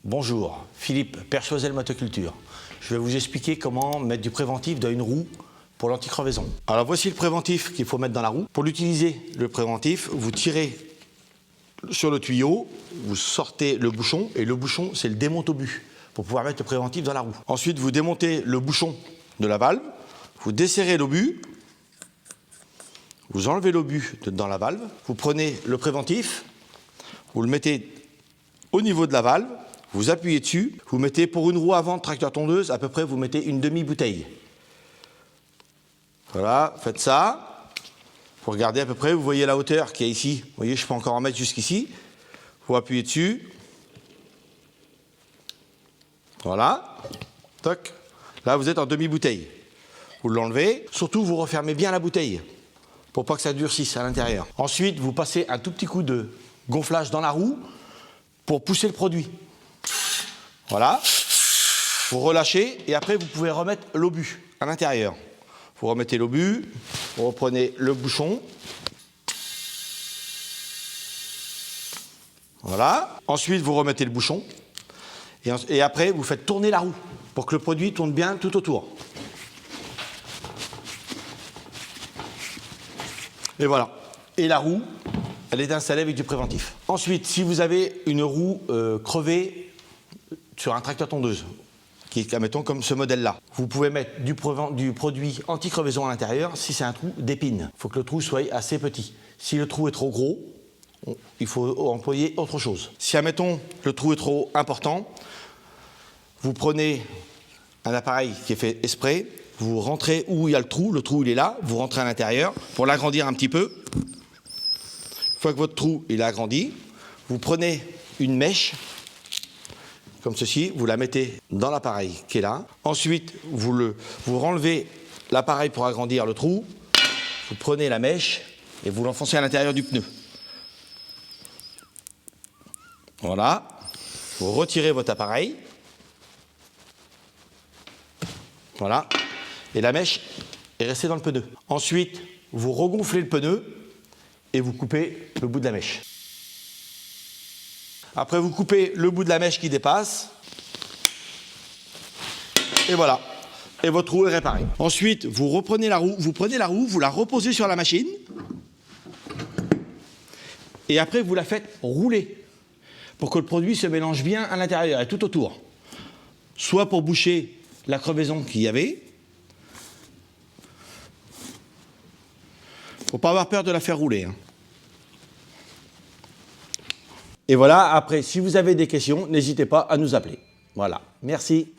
Bonjour, Philippe, Père Choisel Motoculture. Je vais vous expliquer comment mettre du préventif dans une roue pour l'anti-crevaison. Alors voici le préventif qu'il faut mettre dans la roue. Pour l'utiliser, le préventif, vous tirez sur le tuyau, vous sortez le bouchon, et le bouchon, c'est le démonte-obus pour pouvoir mettre le préventif dans la roue. Ensuite, vous démontez le bouchon de la valve, vous desserrez l'obus, vous enlevez l'obus dans la valve, vous prenez le préventif, vous le mettez au niveau de la valve, vous appuyez dessus, vous mettez pour une roue avant de tracteur tondeuse, à peu près vous mettez une demi-bouteille. Voilà, faites ça. Vous regardez à peu près, vous voyez la hauteur qui est ici. Vous voyez, je peux encore en mettre jusqu'ici. Vous appuyez dessus. Voilà. Toc. Là, vous êtes en demi-bouteille. Vous l'enlevez. Surtout, vous refermez bien la bouteille pour pas que ça durcisse à l'intérieur. Ensuite, vous passez un tout petit coup de gonflage dans la roue pour pousser le produit. Voilà. Vous relâchez et après, vous pouvez remettre l'obus à l'intérieur. Vous remettez l'obus, vous reprenez le bouchon. Voilà. Ensuite, vous remettez le bouchon. Et après, vous faites tourner la roue pour que le produit tourne bien tout autour. Et voilà. Et la roue, elle est installée avec du préventif. Ensuite, si vous avez une roue crevée sur un tracteur tondeuse, qui est, admettons, comme ce modèle-là, vous pouvez mettre du produit anti-crevaison à l'intérieur si c'est un trou d'épine. Il faut que le trou soit assez petit. Si le trou est trop gros, il faut employer autre chose. Si, admettons, le trou est trop important, vous prenez un appareil qui est fait exprès, vous rentrez où il y a le trou il est là, vous rentrez à l'intérieur pour l'agrandir un petit peu. Une fois que votre trou il est agrandi, vous prenez une mèche, comme ceci, vous la mettez dans l'appareil qui est là. Ensuite, vous renlevez l'appareil pour agrandir le trou, vous prenez la mèche et vous l'enfoncez à l'intérieur du pneu. Voilà, vous retirez votre appareil. Voilà, et la mèche est restée dans le pneu. Ensuite, vous regonflez le pneu et vous coupez le bout de la mèche. Après, vous coupez le bout de la mèche qui dépasse. Et voilà. Et votre roue est réparée. Ensuite, vous reprenez la roue, vous la reposez sur la machine. Et après, vous la faites rouler pour que le produit se mélange bien à l'intérieur et tout autour. Soit pour boucher la crevaison qu'il y avait. Il ne faut pas avoir peur de la faire rouler. Et voilà, après, si vous avez des questions, n'hésitez pas à nous appeler. Voilà, merci.